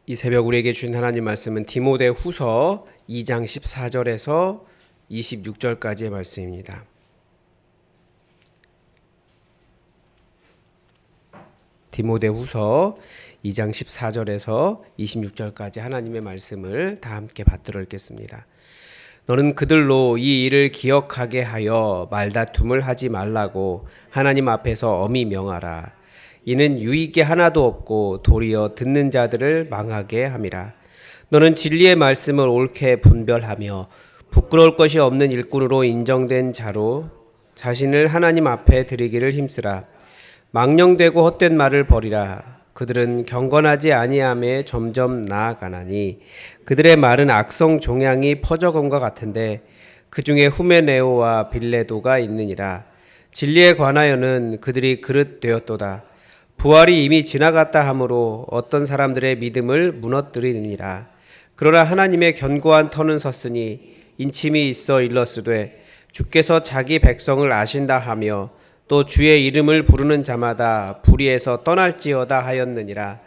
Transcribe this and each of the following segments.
이 새벽 우리에게 주신 하나님 말씀은 디모데후서 2장 14절에서 26절까지의 말씀입니다. 디모데후서 2장 14절에서 26절까지 하나님의 말씀을 다 함께 받들어 읽겠습니다. 너는 그들로 이 일을 기억하게 하여 말다툼을 하지 말라고 하나님 앞에서 엄히 명하라. 이는 유익이 하나도 없고 도리어 듣는 자들을 망하게 함이라. 너는 진리의 말씀을 옳게 분별하며 부끄러울 것이 없는 일꾼으로 인정된 자로 자신을 하나님 앞에 드리기를 힘쓰라. 망령되고 헛된 말을 버리라. 그들은 경건하지 아니함에 점점 나아가나니 그들의 말은 악성 종양이 퍼져건과 같은데 그 중에 후메네오와 빌레도가 있느니라. 진리에 관하여는 그들이 그릇 되었도다. 부활이 이미 지나갔다 하므로 어떤 사람들의 믿음을 무너뜨리느니라. 그러나 하나님의 견고한 터는 섰으니 인침이 있어 일렀으되 주께서 자기 백성을 아신다 하며 또 주의 이름을 부르는 자마다 불의에서 떠날지어다 하였느니라.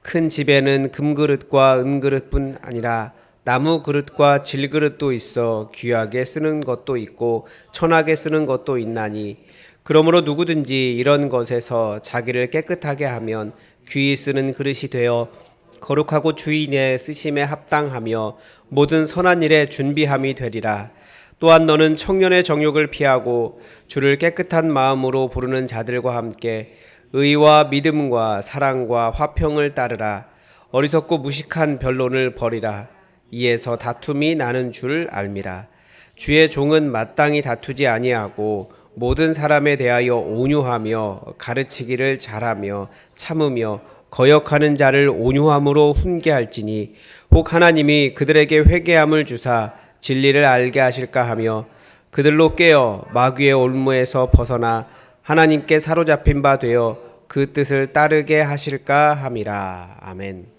큰 집에는 금그릇과 은그릇뿐 아니라 나무 그릇과 질그릇도 있어 귀하게 쓰는 것도 있고 천하게 쓰는 것도 있나니 그러므로 누구든지 이런 것에서 자기를 깨끗하게 하면 귀히 쓰는 그릇이 되어 거룩하고 주인의 쓰심에 합당하며 모든 선한 일에 준비함이 되리라. 또한 너는 청년의 정욕을 피하고 주를 깨끗한 마음으로 부르는 자들과 함께 의와 믿음과 사랑과 화평을 따르라. 어리석고 무식한 변론을 버리라. 이에서 다툼이 나는 줄 알미라. 주의 종은 마땅히 다투지 아니하고 모든 사람에 대하여 온유하며 가르치기를 잘하며 참으며 거역하는 자를 온유함으로 훈계할지니 혹 하나님이 그들에게 회개함을 주사 진리를 알게 하실까 하며 그들로 깨어 마귀의 올무에서 벗어나 하나님께 사로잡힌 바 되어 그 뜻을 따르게 하실까 함이라. 아멘.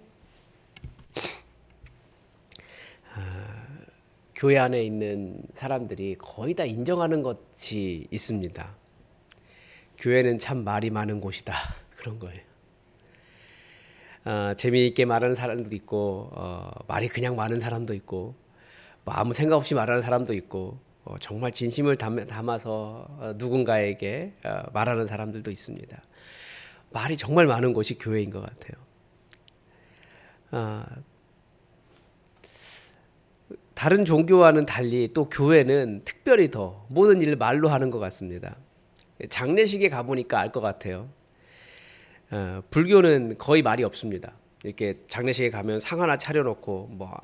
교회 안에 있는 사람들이 거의 다 인정하는 것이 있습니다. 교회는 참 말이 많은 곳이다. 그런 거예요. 재미있게 말하는 사람도 있고 말이 그냥 많은 사람도 있고 뭐 아무 생각 없이 말하는 사람도 있고 정말 진심을 담아서 누군가에게 말하는 사람들도 있습니다. 말이 정말 많은 곳이 교회인 것 같아요. 다른 종교와는 달리 또 교회는 특별히 더 모든 일을 말로 하는 것 같습니다. 장례식에 가보니까 알 것 같아요. 불교는 거의 말이 없습니다. 이렇게 장례식에 가면 상 하나 차려놓고 뭐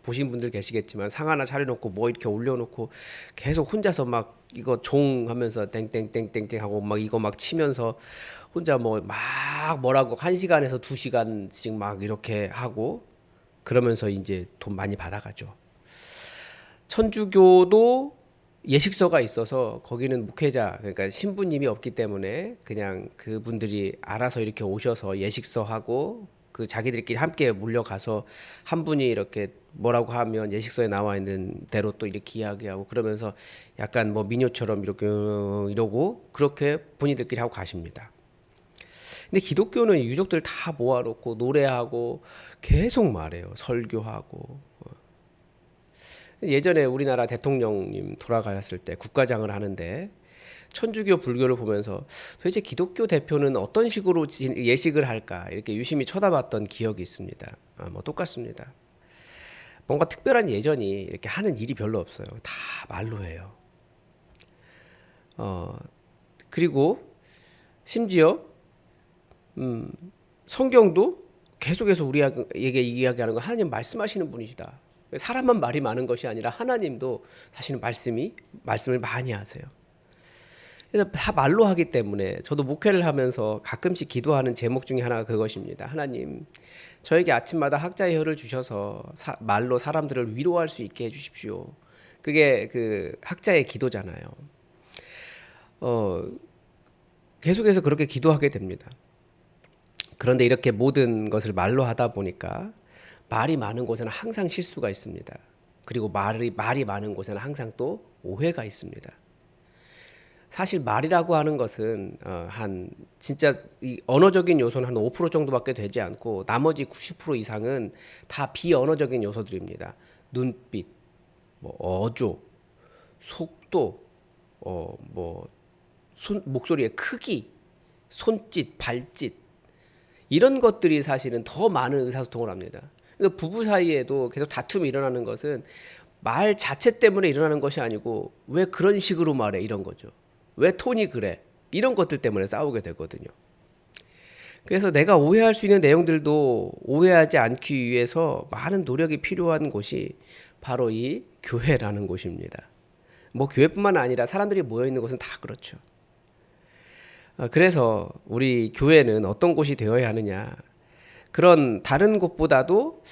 보신 분들 계시겠지만 상 하나 차려놓고 뭐 이렇게 올려놓고 계속 혼자서 막 이거 종 하면서 땡땡땡땡땡 하고 막 이거 막 치면서 혼자 뭐 막 뭐라고 1시간에서 2시간씩 막 이렇게 하고 그러면서 이제 돈 많이 받아가죠. 천주교도 예식서가 있어서 거기는 목회자 그러니까 신부님이 없기 때문에 그냥 그분들이 알아서 이렇게 오셔서 예식서 하고 그 자기들끼리 함께 몰려가서 한 분이 이렇게 뭐라고 하면 예식서에 나와 있는 대로 또 이렇게 이야기하고 그러면서 약간 뭐 민요처럼 이렇게 이러고 그렇게 본인들끼리 하고 가십니다. 근데 기독교는 유족들 다 모아놓고 노래하고 계속 말해요. 설교하고. 예전에 우리나라 대통령님 돌아가셨을 때 국가장을 하는데 천주교 불교를 보면서 도대체 기독교 대표는 어떤 식으로 예식을 할까 이렇게 유심히 쳐다봤던 기억이 있습니다. 뭐 똑같습니다. 뭔가 특별한 예전이 이렇게 하는 일이 별로 없어요. 다 말로 해요. 그리고 심지어 성경도 계속해서 우리에게 이야기하는 건 하나님 말씀하시는 분이시다. 사람만 말이 많은 것이 아니라 하나님도 사실은 말씀을 많이 하세요. 그래서 다 말로 하기 때문에 저도 목회를 하면서 가끔씩 기도하는 제목 중에 하나가 그것입니다. 하나님, 저에게 아침마다 학자의 혀를 주셔서 말로 사람들을 위로할 수 있게 해주십시오. 그게 그 학자의 기도잖아요. 계속해서 그렇게 기도하게 됩니다. 그런데 이렇게 모든 것을 말로 하다 보니까 말이 많은 곳에는 항상 실수가 있습니다. 그리고 말이 많은 곳에는 항상 또 오해가 있습니다. 사실 말이라고 하는 것은 한 진짜 이 언어적인 요소는 한 5% 정도밖에 되지 않고 나머지 90% 이상은 다 비언어적인 요소들입니다. 눈빛, 뭐 어조, 속도, 뭐 목소리의 크기, 손짓, 발짓 이런 것들이 사실은 더 많은 의사소통을 합니다. 그러니까 부부 사이에도 계속 다툼이 일어나는 것은 말 자체 때문에 일어나는 것이 아니고 왜 그런 식으로 말해 이런 거죠. 왜 톤이 그래 이런 것들 때문에 싸우게 되거든요. 그래서 내가 오해할 수 있는 내용들도 오해하지 않기 위해서 많은 노력이 필요한 곳이 바로 이 교회라는 곳입니다. 뭐 교회뿐만 아니라 사람들이 모여 있는 곳은 다 그렇죠. 그래서 우리 교회는 어떤 곳이 되어야 하느냐. 그런 다른 곳보다도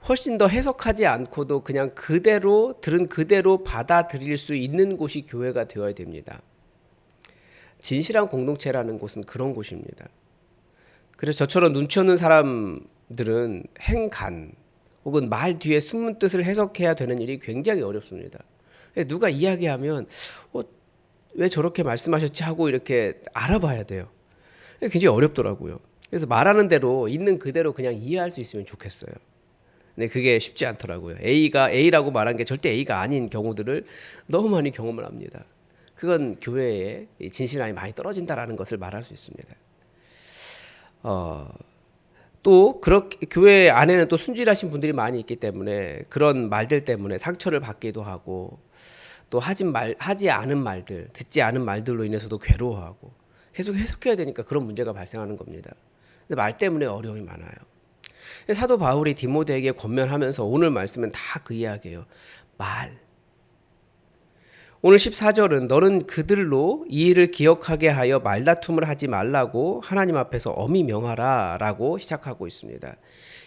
훨씬 더 해석하지 않고도 그냥 그대로 들은 그대로 받아들일 수 있는 곳이 교회가 되어야 됩니다. 진실한 공동체라는 곳은 그런 곳입니다. 그래서 저처럼 눈치 없는 사람들은 행간 혹은 말 뒤에 숨은 뜻을 해석해야 되는 일이 굉장히 어렵습니다. 누가 이야기하면 왜 저렇게 말씀하셨지 하고 이렇게 알아봐야 돼요. 굉장히 어렵더라고요. 그래서 말하는 대로 있는 그대로 그냥 이해할 수 있으면 좋겠어요. 근데 그게 쉽지 않더라고요. A가 A라고 말한 게 절대 A가 아닌 경우들을 너무 많이 경험을 합니다. 그건 교회의 진실함이 많이 떨어진다라는 것을 말할 수 있습니다. 또 그렇게 교회 안에는 또 순진하신 분들이 많이 있기 때문에 그런 말들 때문에 상처를 받기도 하고 또 하지 않은 말들, 듣지 않은 말들로 인해서도 괴로워하고 계속 해석해야 되니까 그런 문제가 발생하는 겁니다. 근데 말 때문에 어려움이 많아요. 사도 바울이 디모데에게 권면하면서 오늘 말씀은 다 그 이야기예요. 말. 오늘 14절은 너는 그들로 이 일을 기억하게 하여 말다툼을 하지 말라고 하나님 앞에서 엄히 명하라 라고 시작하고 있습니다.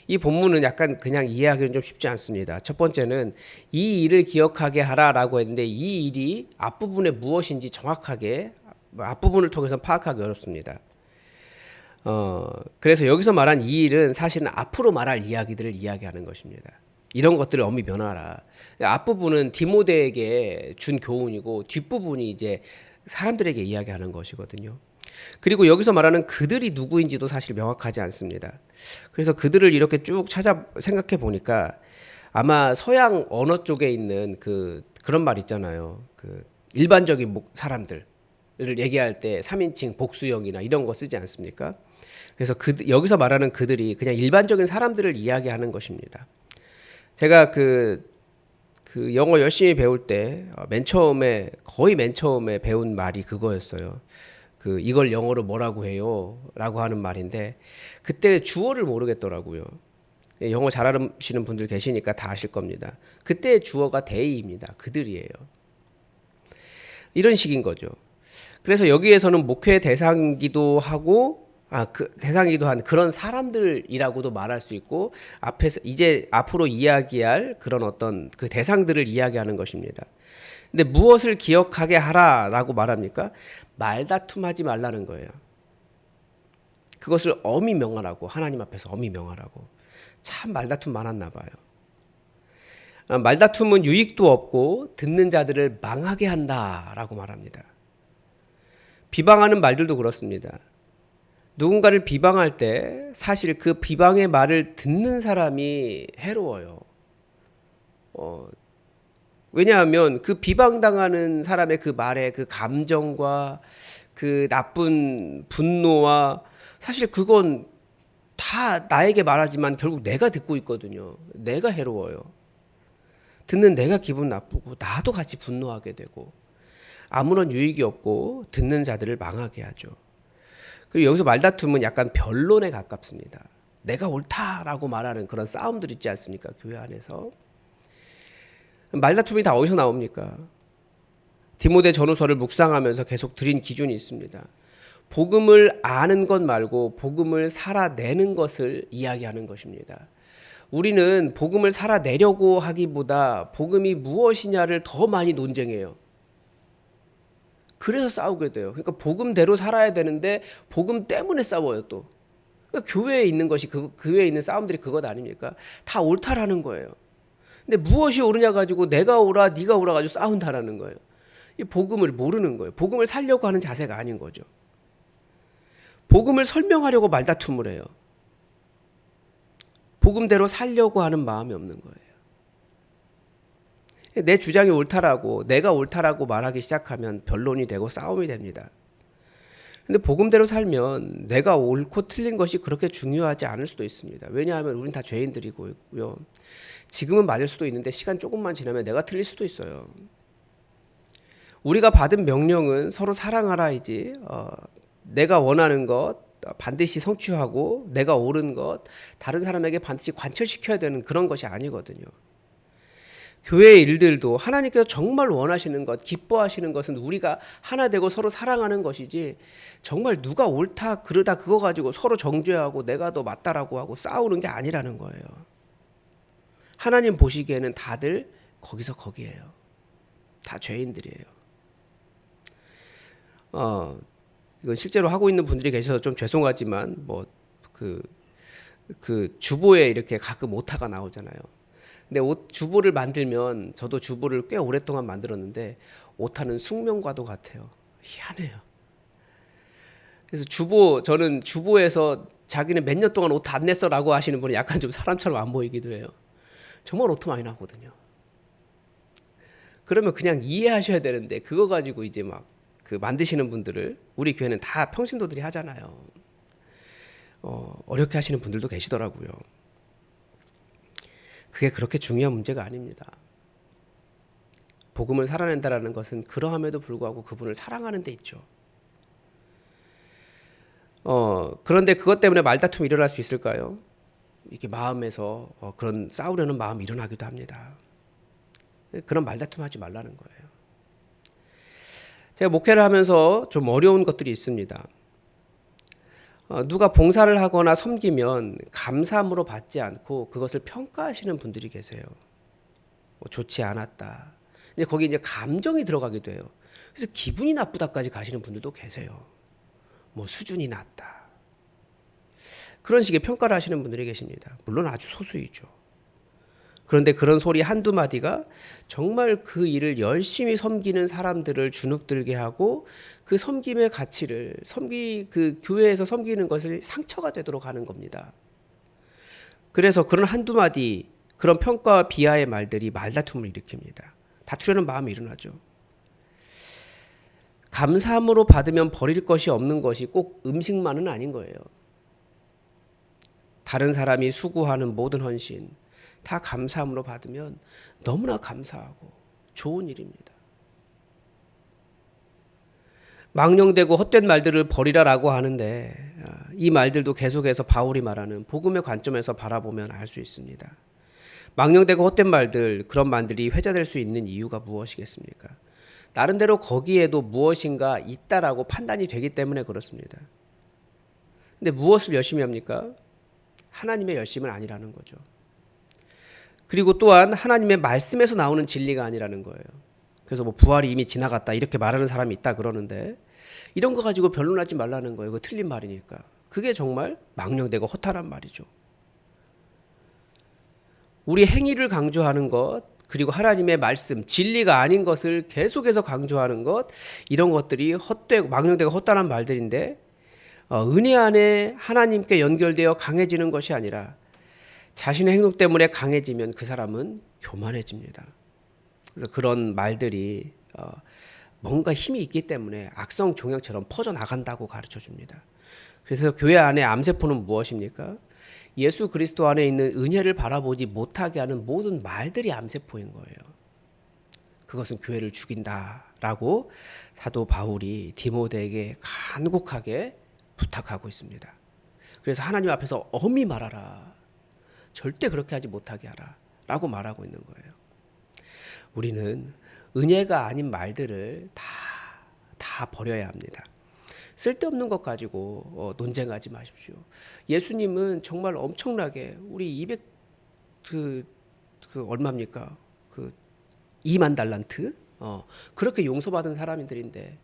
이 본문은 약간 그냥 이해하기는 좀 쉽지 않습니다. 첫 번째는 이 일을 기억하게 하라 라고 했는데 이 일이 앞부분에 무엇인지 정확하게 앞부분을 통해서 파악하기 어렵습니다. 그래서 여기서 말한 이 일은 사실은 앞으로 말할 이야기들을 이야기하는 것입니다. 이런 것들을 엄히 면하라. 앞부분은 디모데에게 준 교훈이고 뒷부분이 이제 사람들에게 이야기하는 것이거든요. 그리고 여기서 말하는 그들이 누구인지도 사실 명확하지 않습니다. 그래서 그들을 이렇게 쭉 생각해 보니까 아마 서양 언어 쪽에 있는 그런 말 있잖아요. 그 일반적인 사람들을 얘기할 때 3인칭 복수형이나 이런 거 쓰지 않습니까? 그래서 여기서 말하는 그들이 그냥 일반적인 사람들을 이야기하는 것입니다. 제가 그 영어 열심히 배울 때 거의 맨 처음에 배운 말이 그거였어요. 이걸 영어로 뭐라고 해요? 라고 하는 말인데 그때 주어를 모르겠더라고요. 영어 잘하시는 분들 계시니까 다 아실 겁니다. 그때 주어가 they입니다. 그들이에요. 이런 식인 거죠. 그래서 여기에서는 목회 대상이기도 하고 대상이기도 한 그런 사람들이라고도 말할 수 있고 앞에서 이제 앞으로 이야기할 그런 어떤 그 대상들을 이야기하는 것입니다. 근데 무엇을 기억하게 하라라고 말합니까? 말다툼하지 말라는 거예요. 그것을 엄히 명하라고 하나님 앞에서 엄히 명하라고. 참 말다툼 많았나 봐요. 말다툼은 유익도 없고 듣는 자들을 망하게 한다라고 말합니다. 비방하는 말들도 그렇습니다. 누군가를 비방할 때 사실 그 비방의 말을 듣는 사람이 해로워요. 왜냐하면 그 비방당하는 사람의 그 말의 그 감정과 그 나쁜 분노와 사실 그건 다 나에게 말하지만 결국 내가 듣고 있거든요. 내가 해로워요. 듣는 내가 기분 나쁘고 나도 같이 분노하게 되고 아무런 유익이 없고 듣는 자들을 망하게 하죠. 그리고 여기서 말다툼은 약간 변론에 가깝습니다. 내가 옳다라고 말하는 그런 싸움들 있지 않습니까? 교회 안에서. 말다툼이 다 어디서 나옵니까? 디모데 전후서를 묵상하면서 계속 드린 기준이 있습니다. 복음을 아는 것 말고 복음을 살아내는 것을 이야기하는 것입니다. 우리는 복음을 살아내려고 하기보다 복음이 무엇이냐를 더 많이 논쟁해요. 그래서 싸우게 돼요. 그러니까 복음대로 살아야 되는데 복음 때문에 싸워요 또. 그러니까 교회에 있는 것이 교회에 있는 싸움들이 그것 아닙니까? 다 옳다라는 거예요. 근데 무엇이 옳으냐 가지고 내가 옳아 네가 옳아 가지고 싸운다라는 거예요. 이 복음을 모르는 거예요. 복음을 살려고 하는 자세가 아닌 거죠. 복음을 설명하려고 말다툼을 해요. 복음대로 살려고 하는 마음이 없는 거예요. 내 주장이 옳다라고, 내가 옳다라고 말하기 시작하면 변론이 되고 싸움이 됩니다. 근데 복음대로 살면 내가 옳고 틀린 것이 그렇게 중요하지 않을 수도 있습니다. 왜냐하면 우린 다 죄인들이고요. 지금은 맞을 수도 있는데 시간 조금만 지나면 내가 틀릴 수도 있어요. 우리가 받은 명령은 서로 사랑하라이지, 내가 원하는 것 반드시 성취하고 내가 옳은 것 다른 사람에게 반드시 관철시켜야 되는 그런 것이 아니거든요. 교회의 일들도 하나님께서 정말 원하시는 것, 기뻐하시는 것은 우리가 하나 되고 서로 사랑하는 것이지, 정말 누가 옳다 그르다 그거 가지고 서로 정죄하고 내가 더 맞다라고 하고 싸우는 게 아니라는 거예요. 하나님 보시기에는 다들 거기서 거기에요. 다 죄인들이에요. 이건 실제로 하고 있는 분들이 계셔서 좀 죄송하지만 그 주보에 이렇게 가끔 오타가 나오잖아요. 근데 주보를 만들면, 저도 주보를 꽤 오랫동안 만들었는데 오타는 숙명과도 같아요. 희한해요. 그래서 저는 주보에서 자기는 몇 년 동안 오타 안 냈어라고 하시는 분이 약간 좀 사람처럼 안 보이기도 해요. 정말 오타 많이 나거든요. 그러면 그냥 이해하셔야 되는데 그거 가지고 이제 막 그 만드시는 분들을, 우리 교회는 다 평신도들이 하잖아요. 어렵게 하시는 분들도 계시더라고요. 그게 그렇게 중요한 문제가 아닙니다. 복음을 살아낸다라는 것은 그러함에도 불구하고 그분을 사랑하는 데 있죠. 그런데 그것 때문에 말다툼이 일어날 수 있을까요? 이게 마음에서 그런 싸우려는 마음이 일어나기도 합니다. 그런 말다툼 하지 말라는 거예요. 제가 목회를 하면서 좀 어려운 것들이 있습니다. 누가 봉사를 하거나 섬기면 감사함으로 받지 않고 그것을 평가하시는 분들이 계세요. 좋지 않았다. 이제 거기 이제 감정이 들어가기도 해요. 그래서 기분이 나쁘다까지 가시는 분들도 계세요. 수준이 낮다. 그런 식의 평가를 하시는 분들이 계십니다. 물론 아주 소수이죠. 그런데 그런 소리 한두 마디가 정말 그 일을 열심히 섬기는 사람들을 주눅들게 하고 그 섬김의 가치를, 그 교회에서 섬기는 것을 상처가 되도록 하는 겁니다. 그래서 그런 한두 마디, 그런 평가와 비하의 말들이 말다툼을 일으킵니다. 다투려는 마음이 일어나죠. 감사함으로 받으면 버릴 것이 없는 것이 꼭 음식만은 아닌 거예요. 다른 사람이 수고하는 모든 헌신 다 감사함으로 받으면 너무나 감사하고 좋은 일입니다. 망령되고 헛된 말들을 버리라라고 하는데, 이 말들도 계속해서 바울이 말하는 복음의 관점에서 바라보면 알 수 있습니다. 망령되고 헛된 말들, 그런 말들이 회자될 수 있는 이유가 무엇이겠습니까? 나름대로 거기에도 무엇인가 있다라고 판단이 되기 때문에 그렇습니다. 근데 무엇을 열심히 합니까? 하나님의 열심은 아니라는 거죠. 그리고 또한 하나님의 말씀에서 나오는 진리가 아니라는 거예요. 그래서 부활이 이미 지나갔다 이렇게 말하는 사람이 있다 그러는데, 이런 거 가지고 변론하지 말라는 거예요. 그거 틀린 말이니까. 그게 정말 망령되고 허탈한 말이죠. 우리 행위를 강조하는 것, 그리고 하나님의 말씀, 진리가 아닌 것을 계속해서 강조하는 것, 이런 것들이 헛되고 망령되고 허탈한 말들인데, 은혜 안에 하나님께 연결되어 강해지는 것이 아니라 자신의 행동 때문에 강해지면 그 사람은 교만해집니다. 그래서 그런 말들이 뭔가 힘이 있기 때문에 악성 종양처럼 퍼져나간다고 가르쳐줍니다. 그래서 교회 안에 암세포는 무엇입니까? 예수 그리스도 안에 있는 은혜를 바라보지 못하게 하는 모든 말들이 암세포인 거예요. 그것은 교회를 죽인다라고 사도 바울이 디모데에게 간곡하게 부탁하고 있습니다. 그래서 하나님 앞에서 엄히 말하라. 절대 그렇게 하지 못하게 하라 라고 말하고 있는 거예요. 우리는 은혜가 아닌 말들을 다 버려야 합니다. 쓸데없는 것 가지고 논쟁하지 마십시오. 예수님은 정말 엄청나게 우리 200 얼마입니까? 2만 달란트 그렇게 용서받은 사람들인데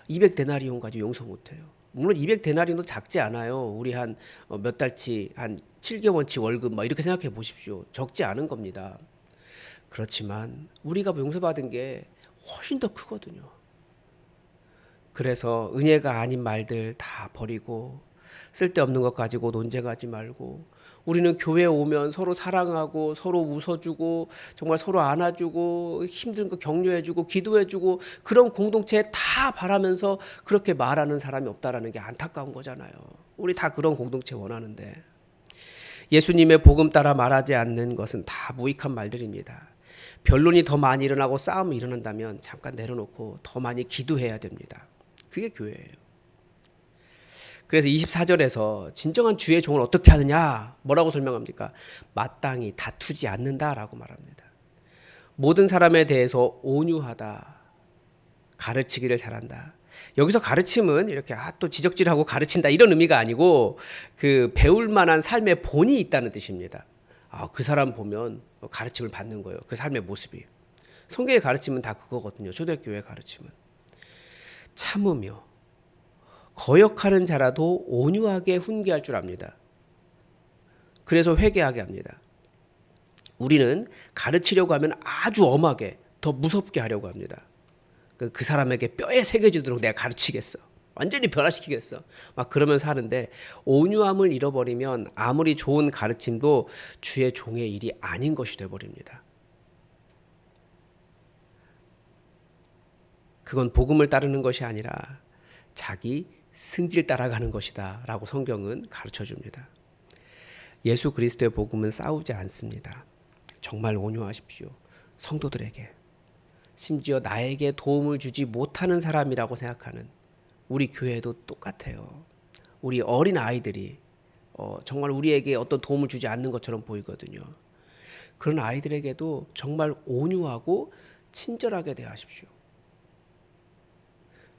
200데나리온 가지고 용서 못해요. 물론 200데나리온도 작지 않아요. 우리 한 몇 달치 한 7개월치 월급 막 이렇게 생각해 보십시오. 적지 않은 겁니다. 그렇지만 우리가 용서받은 게 훨씬 더 크거든요. 그래서 은혜가 아닌 말들 다 버리고 쓸데없는 것 가지고 논쟁하지 말고 우리는 교회에 오면 서로 사랑하고 서로 웃어주고 정말 서로 안아주고 힘든 거 격려해주고 기도해주고 그런 공동체 다 바라면서 그렇게 말하는 사람이 없다라는 게 안타까운 거잖아요. 우리 다 그런 공동체 원하는데 예수님의 복음 따라 말하지 않는 것은 다 무익한 말들입니다. 변론이 더 많이 일어나고 싸움이 일어난다면 잠깐 내려놓고 더 많이 기도해야 됩니다. 그게 교회예요. 그래서 24절에서 진정한 주의 종을 어떻게 하느냐 뭐라고 설명합니까? 마땅히 다투지 않는다라고 말합니다. 모든 사람에 대해서 온유하다, 가르치기를 잘한다. 여기서 가르침은 이렇게 또 지적질하고 가르친다 이런 의미가 아니고 그 배울 만한 삶의 본이 있다는 뜻입니다. 그 사람 보면 가르침을 받는 거예요. 그 삶의 모습이. 성경의 가르침은 다 그거거든요. 초대교회의 가르침은. 참으며 거역하는 자라도 온유하게 훈계할 줄 압니다. 그래서 회개하게 합니다. 우리는 가르치려고 하면 아주 엄하게 더 무섭게 하려고 합니다. 그 사람에게 뼈에 새겨지도록 내가 가르치겠어. 완전히 변화시키겠어. 막 그러면서 하는데 온유함을 잃어버리면 아무리 좋은 가르침도 주의 종의 일이 아닌 것이 되어버립니다. 그건 복음을 따르는 것이 아니라 자기 승질 따라가는 것이다 라고 성경은 가르쳐줍니다. 예수 그리스도의 복음은 싸우지 않습니다. 정말 온유하십시오. 성도들에게 심지어 나에게 도움을 주지 못하는 사람이라고 생각하는 우리 교회도 똑같아요. 우리 어린 아이들이 정말 우리에게 어떤 도움을 주지 않는 것처럼 보이거든요. 그런 아이들에게도 정말 온유하고 친절하게 대하십시오.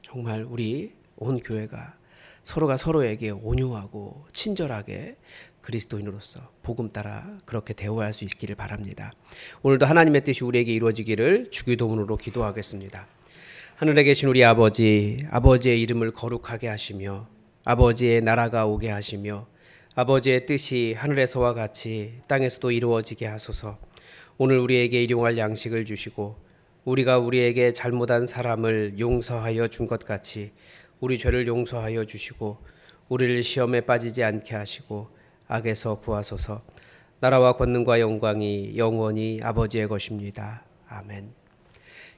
정말 우리 온 교회가 서로가 서로에게 온유하고 친절하게 그리스도인으로서 복음 따라 그렇게 대우할 수 있기를 바랍니다. 오늘도 하나님의 뜻이 우리에게 이루어지기를 주기도문으로 기도하겠습니다. 하늘에 계신 우리 아버지, 아버지의 이름을 거룩하게 하시며 아버지의 나라가 오게 하시며 아버지의 뜻이 하늘에서와 같이 땅에서도 이루어지게 하소서. 오늘 우리에게 일용할 양식을 주시고 우리가 우리에게 잘못한 사람을 용서하여 준 것 같이 우리 죄를 용서하여 주시고 우리를 시험에 빠지지 않게 하시고 악에서 구하소서. 나라와 권능과 영광이 영원히 아버지의 것입니다. 아멘.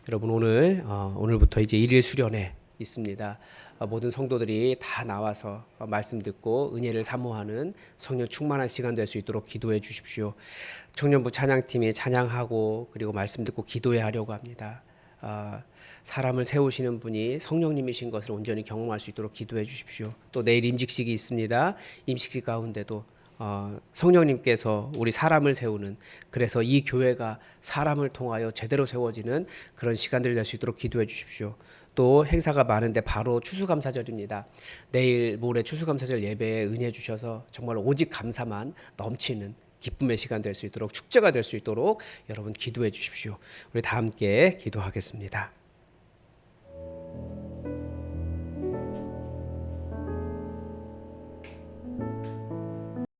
여러분 오늘부터 이제 일일 수련회 있습니다. 모든 성도들이 다 나와서 말씀 듣고 은혜를 사모하는 성령 충만한 시간 될 수 있도록 기도해 주십시오. 청년부 찬양팀이 찬양하고 그리고 말씀 듣고 기도해 하려고 합니다. 사람을 세우시는 분이 성령님이신 것을 온전히 경험할 수 있도록 기도해 주십시오. 또 내일 임직식이 있습니다. 임직식 가운데도 성령님께서 우리 사람을 세우는, 그래서 이 교회가 사람을 통하여 제대로 세워지는 그런 시간들이 될 수 있도록 기도해 주십시오. 또 행사가 많은데 바로 추수감사절입니다. 내일 모레 추수감사절 예배에 은혜 주셔서 정말 오직 감사만 넘치는 기쁨의 시간 될 수 있도록, 축제가 될 수 있도록 여러분 기도해 주십시오. 우리 다 함께 기도하겠습니다.